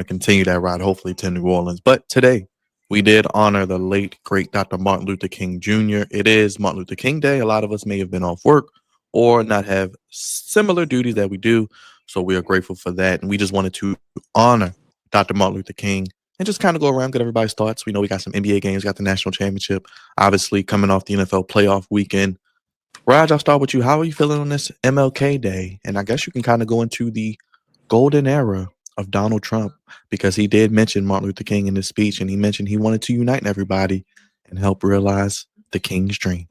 to continue that ride, hopefully to New Orleans. But today, we did honor the late, great Dr. Martin Luther King Jr. It is Martin Luther King Day. A lot of us may have been off work or not have similar duties that we do. So we are grateful for that. And we just wanted to honor Dr. Martin Luther King and just kind of go around, get everybody's thoughts. We know we got some NBA games, got the national championship, obviously coming off the NFL playoff weekend. Raj, I'll start with you. How are you feeling on this MLK Day? And I guess you can kind of go into the golden era of Donald Trump because he did mention Martin Luther King in his speech, and he mentioned he wanted to unite everybody and help realize the King's dream.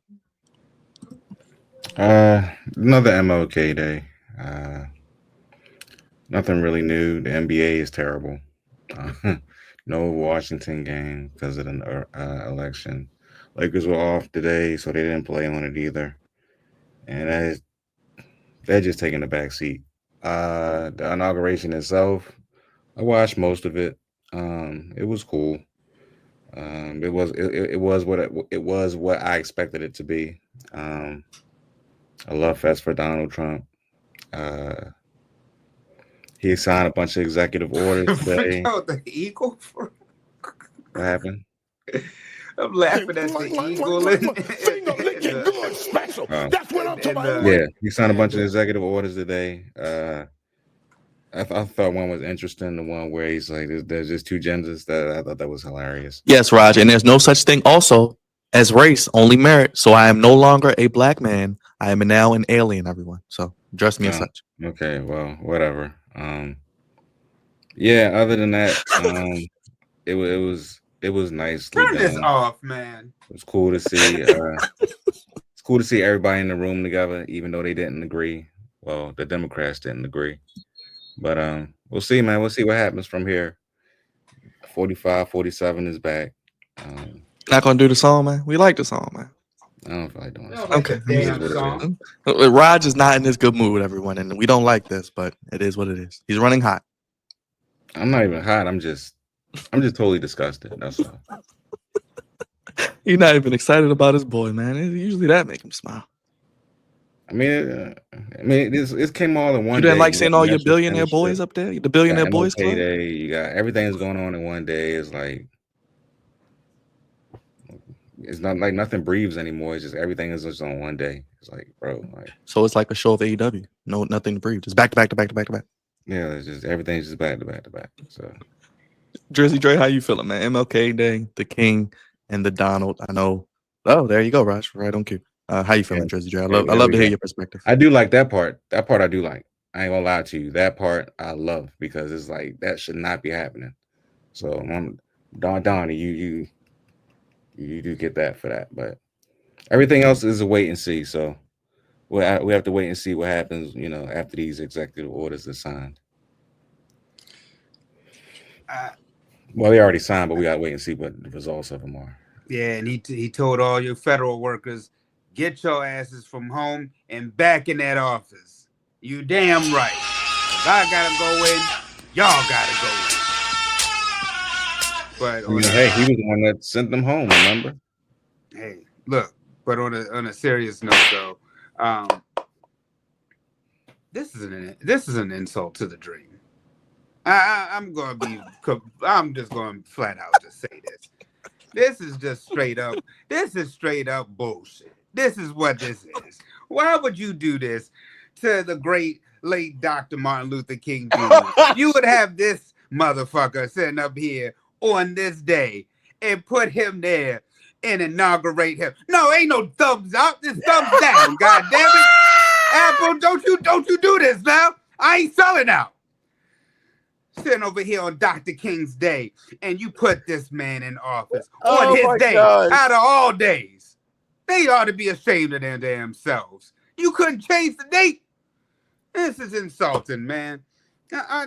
Another MLK Day. Nothing really new. The NBA is terrible. No Washington game because of the election. Lakers were off today, so they didn't play on it either. And they're just taking the back seat. The inauguration itself, I watched most of it. It was cool. It was what I expected it to be. A love fest for Donald Trump. Uh, he signed a bunch of executive orders today. Yo, the eagle. What happened? I'm laughing at the eagle. Special. That's what I'm talking about. Yeah, he signed a bunch of executive orders today. I thought one was interesting. The one where he's like, "There's just two genders." That I thought that was hilarious. Yes, Raj, and there's no such thing also as race, only merit. So I am no longer a black man. I am now an alien, everyone. So address me as such. Okay, well, whatever. Yeah. Other than that, it was nice. Turn this off, man. It was cool to see. It's cool to see everybody in the room together, even though they didn't agree. Well, the Democrats didn't agree. But we'll see, man. We'll see what happens from here. 45, 47 is back. Not gonna do the song, man. We like the song, man. I don't feel like doing this. Okay. Song. Raj is not in this good mood, everyone, and we don't like this, but it is what it is. He's running hot. I'm not even hot. I'm just totally disgusted. That's all. He's not even excited about his boy, man. Usually that make him smile. I mean, it came all in one. You didn't like seeing all your billionaire boys up there? The billionaire boys club? Day, you got everything that's going on in one day. It's like it's not like nothing breathes anymore. It's just everything is just on one day. It's like, bro, like so it's like a show of AEW. No, nothing to breathe. Just back to back to back to back to back. Yeah, it's just everything's just back to back to back. So Drizzy Dre, how you feeling, man? MLK Day, the King and the Donald. I know. Oh, there you go, Raj. Right on cue. How you feeling, Drizzy Dre? I love to hear your perspective. I do like that part. That part I do like. I ain't gonna lie to you. That part I love because it's like that should not be happening. So Donnie, you do get that for that, but everything else is a wait and see. So we have to wait and see what happens. After these executive orders are signed. Well, they already signed, but we gotta wait and see what the results of them are. Yeah, and he told all your federal workers, get your asses from home and back in that office. You damn right. If I gotta go in, y'all gotta go in. But hey, he was the one that sent them home. Remember? Hey, look. But on a serious note, though, this is an insult to the dream. I'm just going to flat out just say this. This is just straight up. This is straight up bullshit. This is what this is. Why would you do this to the great late Dr. Martin Luther King Jr.? You would have this motherfucker sitting up here on this day and put him there and inaugurate him. No, ain't no thumbs up. It's thumbs down. God damn it, Apple! Don't you do this now? I ain't selling out. Sitting over here on Dr. King's day, and you put this man in office on his day out of all days. They ought to be ashamed of their damn selves. You couldn't change the date. This is insulting, man. I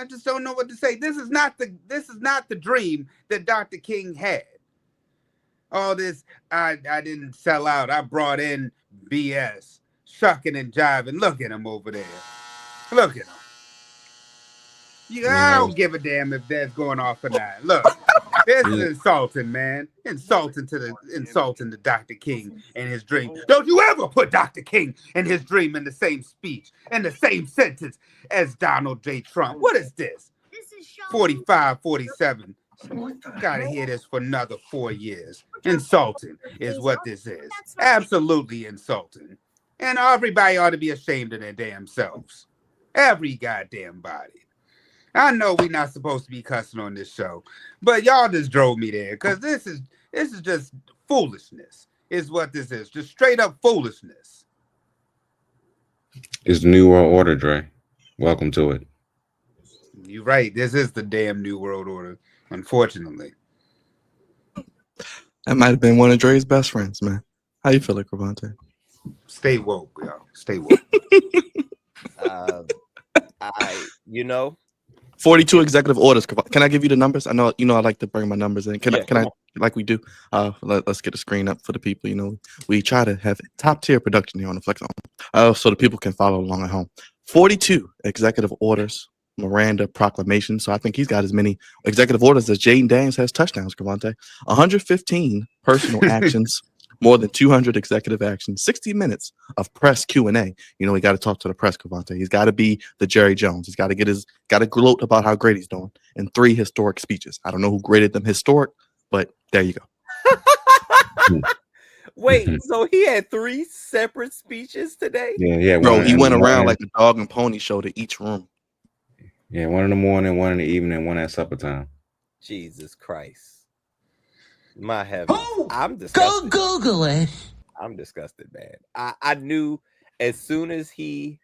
just don't know what to say. This is not the dream that Dr. King had. All this, I didn't sell out. I brought in BS, shucking and jiving. Look at him over there. Look at him. I don't give a damn if that's going off or not. Look, this is insulting, man. Insulting to Dr. King and his dream. Don't you ever put Dr. King and his dream in the same speech, in the same sentence as Donald J. Trump. What is this? 45, 47. Gotta hear this for another 4 years. Insulting is what this is. Absolutely insulting. And everybody ought to be ashamed of their damn selves. Every goddamn body. I know we're not supposed to be cussing on this show, but y'all just drove me there because this is just foolishness. Is what this is. Just straight up foolishness. It's the New World Order, Dre. Welcome to it. You're right. This is the damn New World Order, unfortunately. That might have been one of Dre's best friends, man. How you feeling, Cravante? Stay woke, y'all. Stay woke. You know, 42 executive orders. Can I give you the numbers? I know I like to bring my numbers in. Can I like we do? Let's get the screen up for the people. You know, we try to have top tier production here on the Flex Zone, so the people can follow along at home. 42 executive orders, Miranda proclamations. So I think he's got as many executive orders as Jaden Daniels has touchdowns. Cravante, 115 personal actions. More than 200 executive actions, 60 minutes of press Q&A. You know, he got to talk to the press, Cravante. He's got to be the Jerry Jones. He's got to gloat about how great he's doing. And 3 historic speeches. I don't know who graded them historic, but there you go. Wait, so he had 3 separate speeches today? Yeah. Bro, he went around like a dog and pony show to each room. Yeah, one in the morning, one in the evening, one at supper time. Jesus Christ. My heavens. I'm disgusted. Go Google it. I'm disgusted, man. I knew as soon as he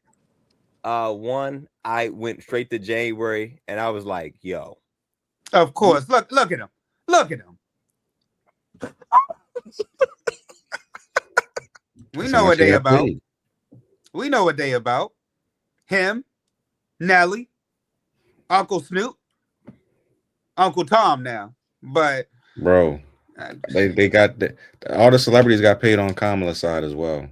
won, I went straight to January and I was like, yo. Of course. Look at him. Look at him. We know what they about. We know what they about. Him, Nelly, Uncle Snoop, Uncle Tom now. But bro, they got all the celebrities got paid on Kamala's side as well.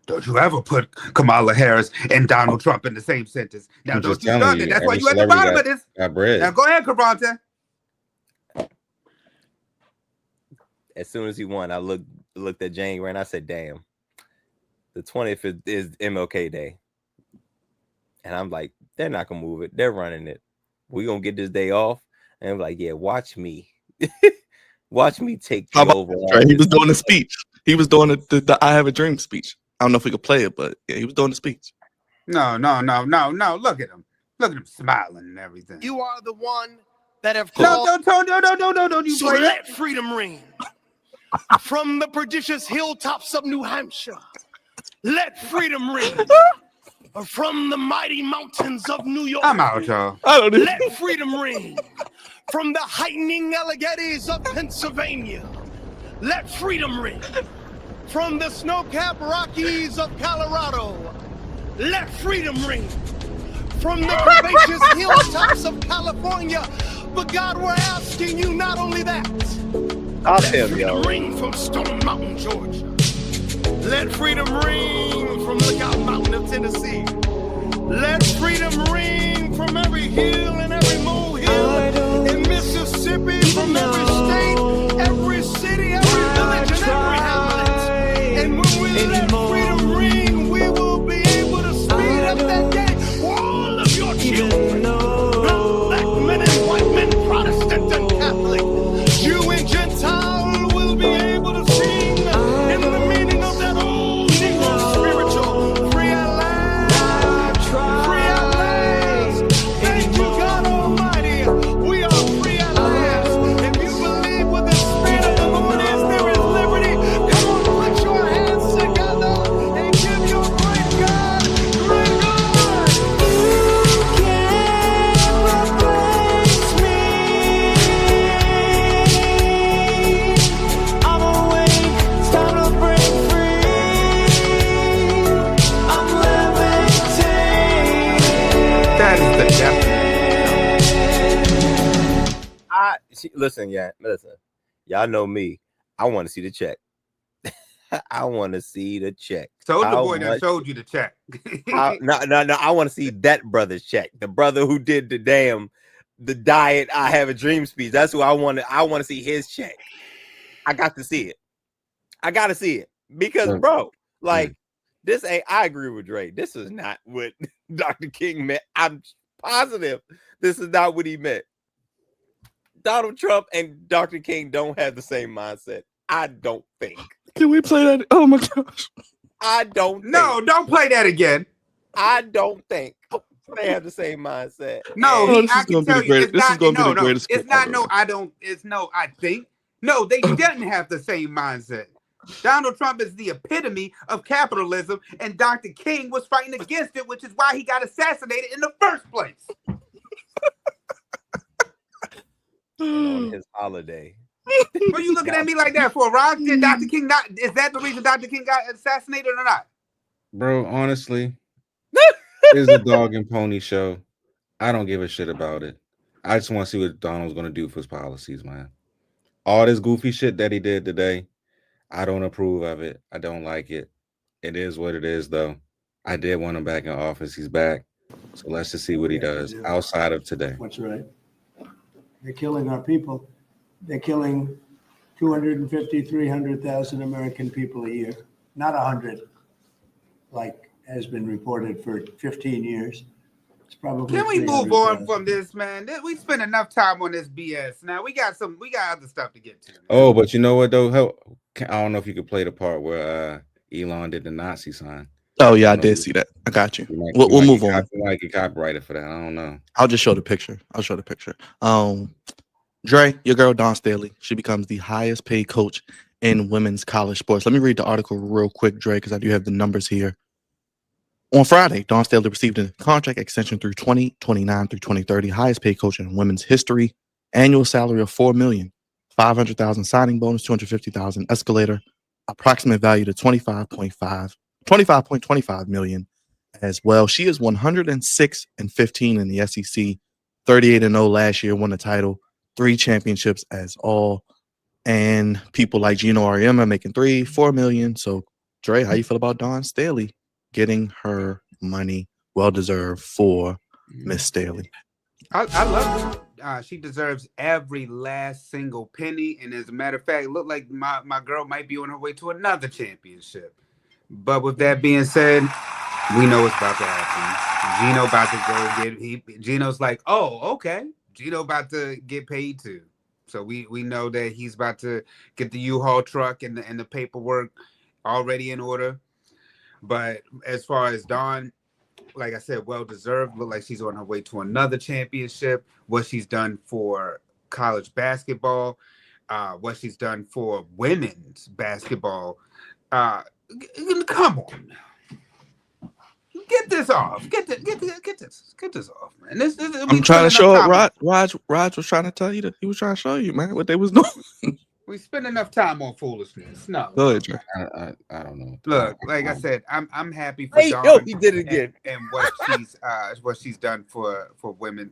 Don't you ever put Kamala Harris and Donald Trump in the same sentence. Now, don't you start that. That's why you at the bottom of this. Got bread. Now, go ahead, Cravante. As soon as he won, I looked at January and I said, damn, the 20th is MLK Day. And I'm like, they're not going to move it. They're running it. We're going to get this day off. And I'm like, yeah, watch me. Watch me take the overall. Right? He was doing a speech. He was doing the I Have a Dream speech. I don't know if we could play it, but yeah, he was doing the speech. No. Look at him. Look at him smiling and everything. You are the one that have called. No. You so let freedom ring from the prodigious hilltops of New Hampshire. Let freedom ring from the mighty mountains of New York. I'm out, y'all. Let freedom ring from the heightening Alleghenies of Pennsylvania. Let freedom ring from the snow-capped Rockies of Colorado. Let freedom ring from the curvaceous hilltops of California. But God, we're asking you not only that. I'll let tell freedom you. ring from Stone Mountain, Georgia. Let freedom ring from Lookout Mountain of Tennessee. Let freedom ring from every hill and every molehill in Mississippi, from every state, every city, every village, and every hamlet. And when we let freedom ring, we will be able to speed up that day for all of your children. Black men and white men, Protestant and Catholic, Jew and Gentile will be able to sing in the meaning of that old Negro spiritual. Free at last, free at last. Thank you, God Almighty. We are free at last. If you believe what the Spirit of the Lord is, there is liberty. Come on, put your hands together and give your great God great God. You can't replace me. I'm awake, it's time to break free. I'm levitating. That is the definition. Listen. Y'all know me. I want to see the check. I want to see the check. So the boy that showed you the check. No. I want to see that brother's check. The brother who did the diet I Have a Dream speech. That's who I want to see his check. I got to see it. I got to see it because, bro, like this ain't. I agree with Dre. This is not what Dr. King meant. I'm positive this is not what he meant. Donald Trump and Dr. King don't have the same mindset. I don't think. Can we play that? Oh my gosh. I don't No, think. don't play that again. I don't think they have the same mindset. No, Oh, And this is I can gonna be tell the you, greatest. it's This is not. gonna be the No, greatest it's clip not. ever. No, I don't. It's no. I think no. They didn't have the same mindset. Donald Trump is the epitome of capitalism, and Dr. King was fighting against it, which is why he got assassinated in the first place. and on his holiday. What are you looking at me like that for, Rock? Did Dr. King not? Is that the reason Dr. King got assassinated or not? Bro, honestly, it's a dog and pony show. I don't give a shit about it. I just want to see what Donald's gonna do for his policies, man. All this goofy shit that he did today, I don't approve of it. I don't like it. It is what it is, though. I did want him back in office. He's back. So let's just see what he does outside of today. What's right? They're killing our people. They're killing 250, 300,000 American people a year. Not 100, like has been reported for 15 years. It's probably. Can we move on 300,000. from this, man? We spent enough time on this BS. Now we got other stuff to get to. Man. Oh, but you know what, though? I don't know if you could play the part where Elon did the Nazi sign. Oh yeah, I did see that. I got you. You We'll move on. Like he copyrighted for that. I don't know. I'll just show the picture. Dre, your girl Dawn Staley, she becomes the highest paid coach in women's college sports. Let me read the article real quick, Dre, because I do have the numbers here. On Friday, Dawn Staley received a contract extension through 2029 through 2030, highest paid coach in women's history. Annual salary of $4 million, 500,000 signing bonus, 250,000 escalator, approximate value to 25.25 million as well. She is 106-15 in the SEC, 38-0 last year, won the title, 3 championships as all, and people like Gino Auriemma making $3-4 million. So, Dre, how you feel about Dawn Staley getting her money? Well deserved for Miss Staley. I love it. She deserves every last single penny. And as a matter of fact, look like my girl might be on her way to another championship. But with that being said, we know what's about to happen. Gino about to go get. Gino's like, oh, okay. Gino about to get paid too. So we know that he's about to get the U-Haul truck and the paperwork already in order. But as far as Dawn, like I said, well deserved. Look like she's on her way to another championship. What she's done for college basketball, what she's done for women's basketball. Come on now. Get this off. Get this off, man. I'm trying to show it. Raj was trying to tell you that he was trying to show you, man, what they was doing. We spend enough time on foolishness. No. Go ahead, Dre. I don't know. Look, like I said, I'm happy for Dawn. Yo, he did it again. And what she's done for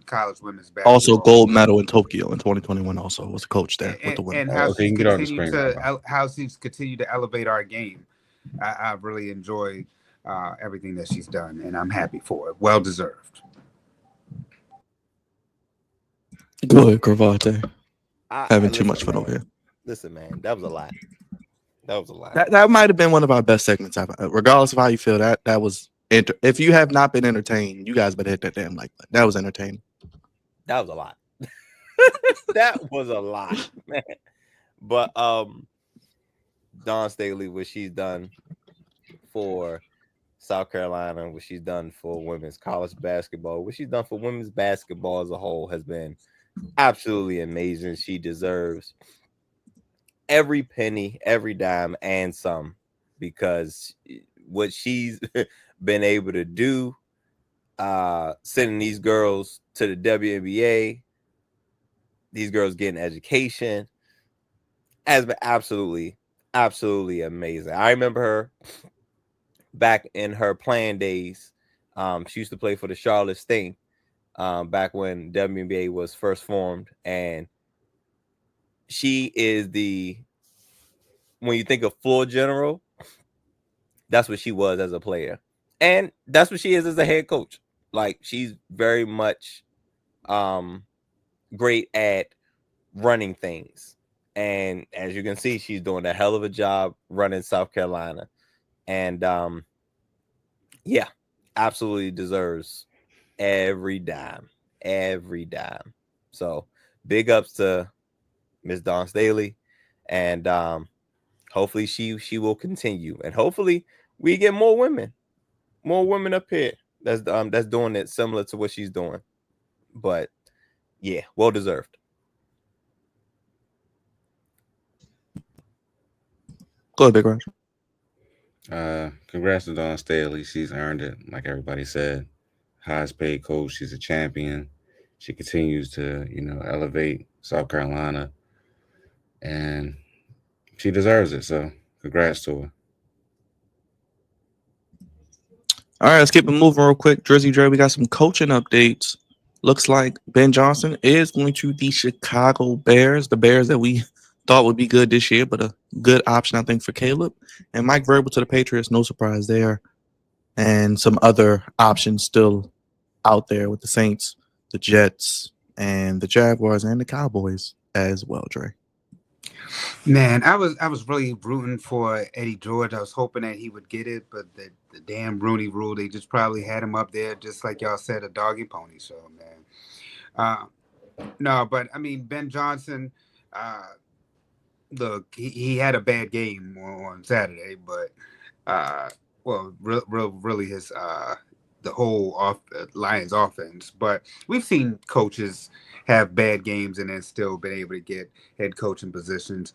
college women's basketball. Also, gold medal in Tokyo in 2021. Also was a coach there with the women. And how Okay, you she's can get on the continued screen. how she's continued to elevate our game. I really enjoy everything that she's done, and I'm happy for it. Well deserved. Go ahead, Cravate. Having too much fun over here. Listen, man, that was a lot. That might have been one of our best segments ever. Regardless of how you feel, that was if you have not been entertained, you guys better hit that damn like button. That was entertaining. That was a lot. That was a lot, man. But Dawn Staley, what she's done for South Carolina, what she's done for women's college basketball, what she's done for women's basketball as a whole has been absolutely amazing. She deserves every penny, every dime, and some, because what she's been able to do, sending these girls to the WNBA, these girls getting education, has been absolutely amazing. I remember her back in her playing days. She used to play for the Charlotte Sting back when WNBA was first formed, and she is when you think of floor general, that's what she was as a player, and that's what she is as a head coach. Like, she's very much great at running things, and as you can see, she's doing a hell of a job running South Carolina, and yeah, absolutely deserves every dime. So big ups to Miss Dawn Staley, and hopefully she will continue, and hopefully we get more women up here that's doing it similar to what she's doing. But yeah, well deserved. Go ahead, Big Raj. Congrats to Dawn Staley. She's earned it, like everybody said. Highest paid coach. She's a champion. She continues to, elevate South Carolina, and she deserves it. So, congrats to her. All right, let's keep it moving real quick. Drizzy Dre, we got some coaching updates. Looks like Ben Johnson is going to the Chicago Bears, the Bears that we thought would be good this year, but a good option, I think, for Caleb. And Mike Vrabel to the Patriots, no surprise there. And some other options still out there with the Saints, the Jets, and the Jaguars, and the Cowboys as well, Dre. Man, I was really rooting for Eddie George. I was hoping that he would get it, but the damn Rooney Rule, they just probably had him up there, just like y'all said, a dog and pony show, man. No, but I mean Ben Johnson. Look, he had a bad game on Saturday, but really his the whole Lions offense. But we've seen coaches have bad games and then still been able to get head coaching positions.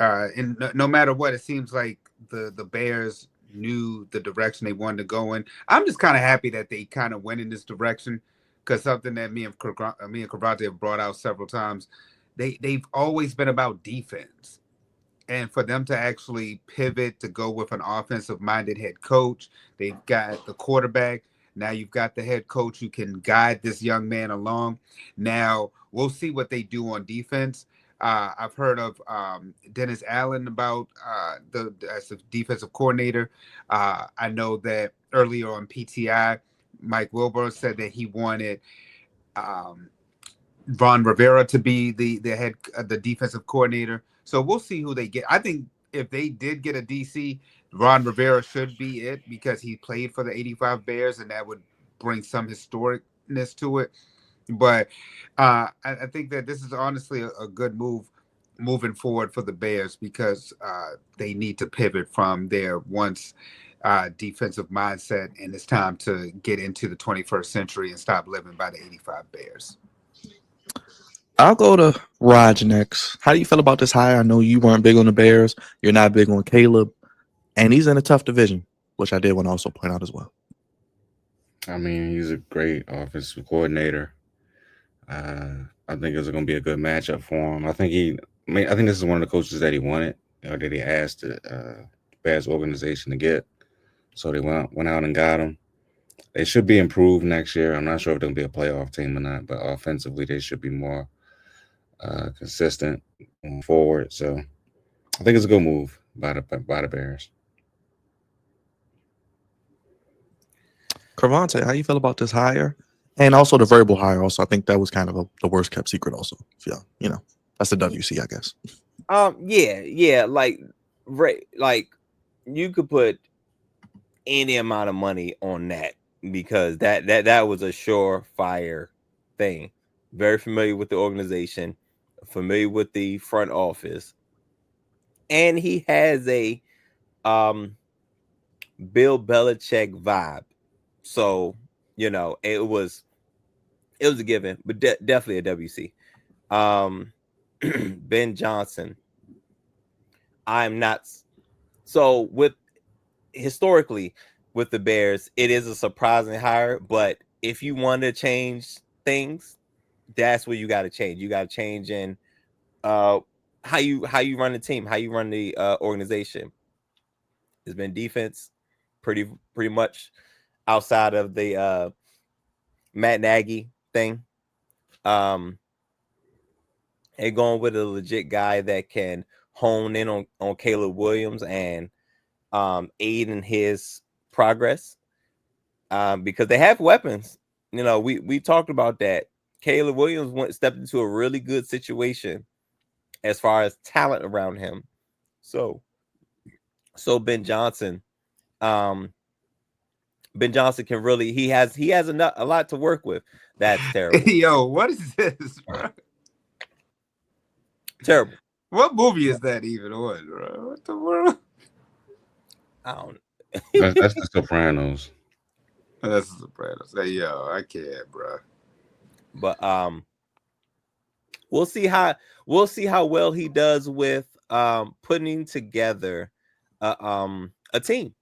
And no matter what, it seems like the Bears knew the direction they wanted to go in. I'm just kind of happy that they kind of went in this direction, because something that me and Kravante have brought out several times, they've always been about defense. And for them to actually pivot to go with an offensive minded head coach, they've got the quarterback. Now you've got the head coach who can guide this young man along. Now we'll see what they do on defense. I've heard of Dennis Allen about as a defensive coordinator. I know that earlier on PTI, Mike Wilbur said that he wanted Ron Rivera to be the defensive coordinator. So we'll see who they get. I think if they did get a DC, Ron Rivera should be it, because he played for the '85 Bears, and that would bring some historicness to it. But I think that this is honestly a good move moving forward for the Bears, because they need to pivot from their once defensive mindset, and it's time to get into the 21st century and stop living by the '85 Bears. I'll go to Raj next. How do you feel about this hire? I know you weren't big on the Bears. You're not big on Caleb. And he's in a tough division, which I did want to also point out as well. I mean, he's a great offensive coordinator. I think it's going to be a good matchup for him. I think this is one of the coaches that he wanted, or that he asked the Bears organization to get. So they went out and got him. They should be improved next year. I'm not sure if they'll be a playoff team or not, but offensively they should be more consistent going forward. So I think it's a good move by the Bears. Kravante, how you feel about this hire? And also the verbal hire. Also, I think that was kind of the worst kept secret. Also, yeah, that's the WC, I guess. Yeah, like you could put any amount of money on that, because that was a surefire thing. Very familiar with the organization, familiar with the front office, and he has a Bill Belichick vibe. So it was a given, but definitely a WC. Ben Johnson, I'm not. So historically with the Bears, it is a surprising hire, but if you want to change things, that's what you got to change. You got to change in how you run the team, how you run the organization. It's been defense pretty much outside of the Matt Nagy thing. And going with a legit guy that can hone in on Caleb Williams and aid in his progress, because they have weapons. We talked about that. Caleb Williams stepped into a really good situation as far as talent around him. So Ben Johnson, Ben Johnson can really he has a lot to work with. That's terrible. Yo, what is this, bro? Terrible. What movie is that even on, bro? What the world? I don't. That's the Sopranos. Oh, that's the Sopranos. Hey, yo, I can't, bro. But we'll see how well he does with putting together a team.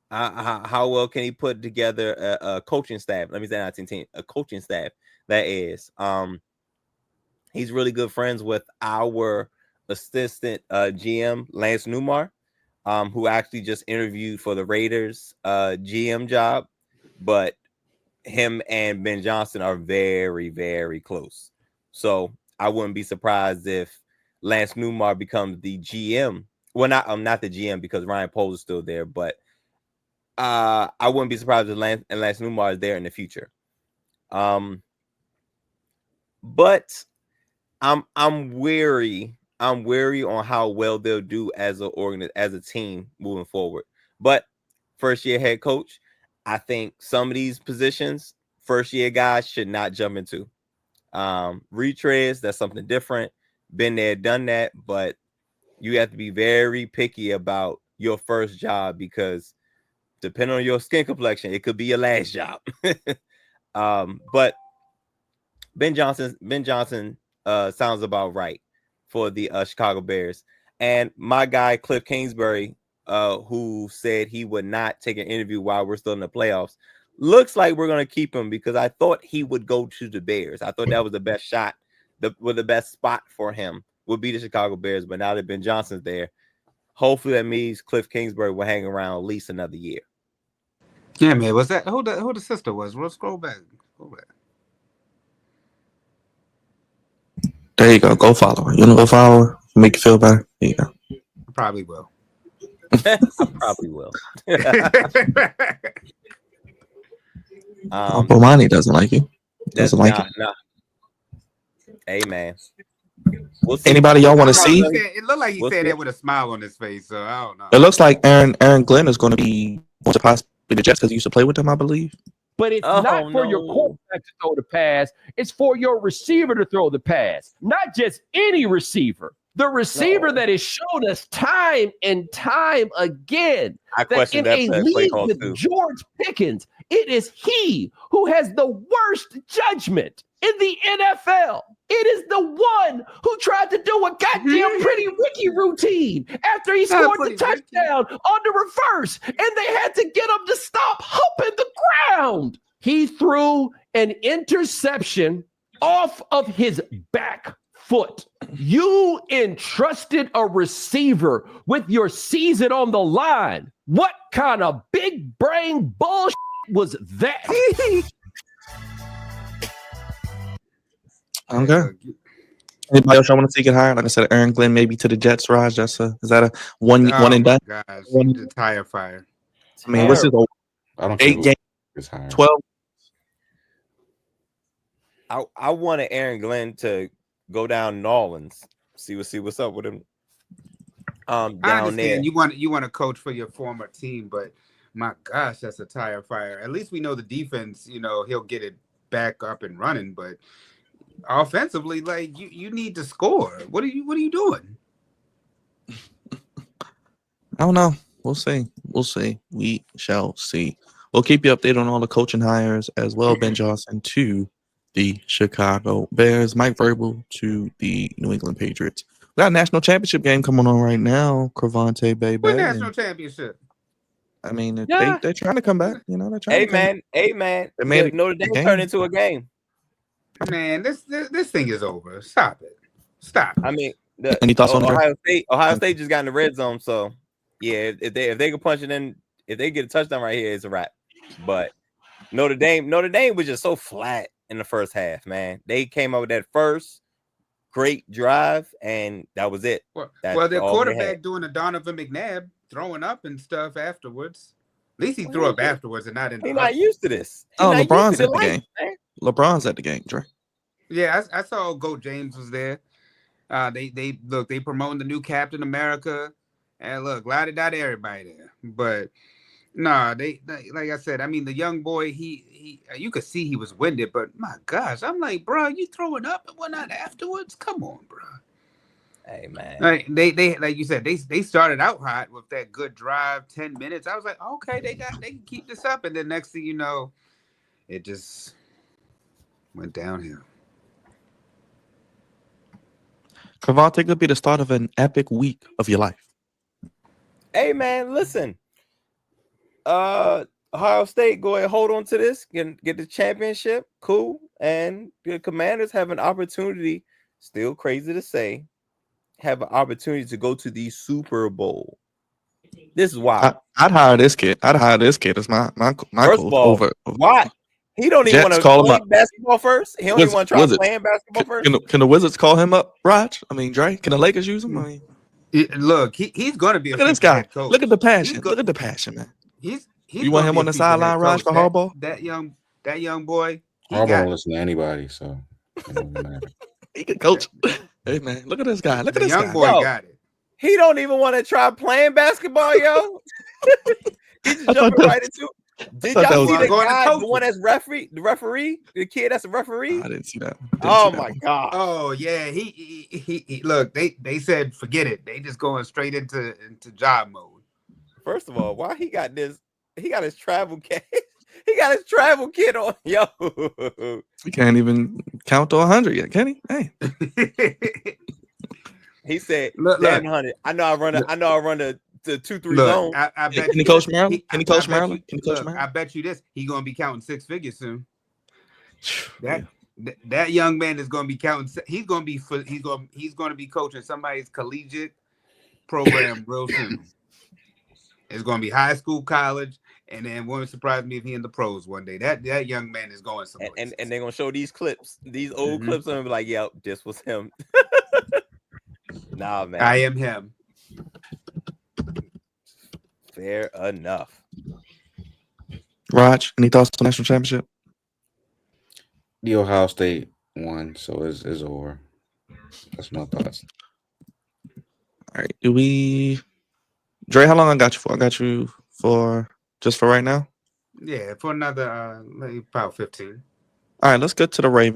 How well can he put together a coaching staff? Let me say not team, a coaching staff that is. He's really good friends with our assistant GM Lance Newmar, who actually just interviewed for the Raiders GM job, but him and Ben Johnson are very, very close. So I wouldn't be surprised if Lance Newmar becomes the GM. Well, not the GM because Ryan Poles is still there, but I wouldn't be surprised if Lance Newmar is there in the future. But I'm wary on how well they'll do as a team moving forward. But first year head coach, I think some of these positions, first year guys should not jump into. Retreads, that's something different. Been there, done that, but you have to be very picky about your first job because depending on your skin complexion, it could be your last job. But Ben Johnson sounds about right for the Chicago Bears. And my guy Cliff Kingsbury, who said he would not take an interview while we're still in the playoffs, looks like we're going to keep him because I thought he would go to the Bears. I thought that was the best shot, the best spot for him would be the Chicago Bears. But now that Ben Johnson's there, hopefully that means Cliff Kingsbury will hang around at least another year. Yeah, man. Was that who the sister was? We'll scroll back. There you go. Go follow her. You want to go follow her? Make you feel better? There you go. Probably will. I probably will. Bomani doesn't like you. Doesn't like you. Nah. Hey, man. We'll see. Anybody y'all want to see? It looked like he said that with a smile on his face, so I don't know. It looks like Aaron Glenn is going to be going to possibly the Jets because he used to play with them, I believe. But it's not for your quarterback to throw the pass. It's for your receiver to throw the pass. Not just any receiver. The receiver that has shown us time and time again that in a league with George Pickens, it is he who has the worst judgment in the NFL. It is the one who tried to do a goddamn Pretty Ricky routine after he scored the touchdown on the reverse, and they had to get him to stop humping the ground. He threw an interception off of his back foot. You entrusted a receiver with your season on the line. What kind of big brain bullshit was that? Okay. Anybody else I want to see get hired? Like I said, Aaron Glenn maybe to the Jets, Raj. Is that a one and done? Gosh, the tire fire. I mean, what's his old 8 games, 12? I wanted Aaron Glenn to go down New Orleans, see what's up with him. Down I understand there. you want to coach for your former team, but my gosh, that's a tire fire. At least we know the defense. He'll get it back up and running, but offensively, like you need to score. What are you doing? I don't know. We'll see. We shall see. We'll keep you updated on all the coaching hires as well. Ben Johnson to the Chicago Bears, Mike Vrabel to the New England Patriots. We got a national championship game coming on right now. Cravante Bay. What national championship? I mean, they're trying to come back. They're trying. Hey man. They made it. Notre Dame turned into a game. Man, this thing is over. Stop it. Stop. I mean, any thoughts on Ohio State just got in the red zone, so yeah, if they can punch it in, if they get a touchdown right here, it's a wrap. But Notre Dame was just so flat in the first half, man. They came up with that first great drive, and that was it. Well, their quarterback doing a Donovan McNabb throwing up and stuff afterwards. At least he threw up afterwards and not in the. He's not used to this. LeBron's at the game. LeBron's at the game, Dre. Yeah, I saw Goat James was there. They promoting the new Captain America, and look, la-di-da to everybody there. But Nah, they like I said. I mean, the young boy, he, you could see he was winded, but my gosh, I'm like, bro, you throwing up and whatnot afterwards? Come on, bro. Hey man, Like they like you said, they started out hot with that good drive, 10 minutes. I was like, okay, they can keep this up, and then next thing you know, it just went downhill. Cavante could be the start of an epic week of your life. hey man, listen. Ohio State, go ahead, hold on to this, get the championship, cool, and the Commanders have an opportunity. Still crazy to say, have an opportunity to go to the Super Bowl. This is wild. I'd hire this kid. I'd hire this kid as my First coach of all, over. why? He don't even want Jets to call him play up. basketball first. He don't even want to try Wizards. playing basketball first. Can the Wizards call him up, Raj? I mean, Dre. Can the Lakers use him? I mean, Look, he's going to be a look at this future guy. head coach. Look at the passion. Look at the passion, man. He's You want him on the sideline, Raj, for Harbaugh? That young boy. Harbaugh don't listen to anybody, so it doesn't matter. He can coach. Hey man, look at this guy. Look at the this young guy. boy Yo, got it. He don't even want to try playing basketball, yo. He just jumping right into. Did y'all see the guy, the one that's the referee, the kid that's a referee? I didn't see that. Oh my god. Oh yeah, he look. They said forget it. They just going straight into job mode. First of all, why he got this? He got his travel kit. He got his travel kit on, yo. He can't even count to 100 yet, can he? Hey. He said, look, "Damn, 100. I know I run the 2-3 zone." I bet can he coach Maryland? Can he coach Maryland? Can he coach Maryland? Maryland? I bet you this. He gonna be counting six figures soon. Yeah. That young man is gonna be counting. He's gonna be coaching somebody's collegiate program real soon. It's gonna be high school, college, and then won't surprise me if he in the pros one day. That young man is going somewhere. And they're gonna show these clips, these old clips, and be like, "Yep, this was him." Nah, man. I am him. Fair enough. Raj, any thoughts on national championship? The Ohio State won, so it's over. That's my thoughts. All right. Dre, how long I got you for? I got you for just for right now? Yeah, for another maybe about 15. All right, let's get to the Ravens.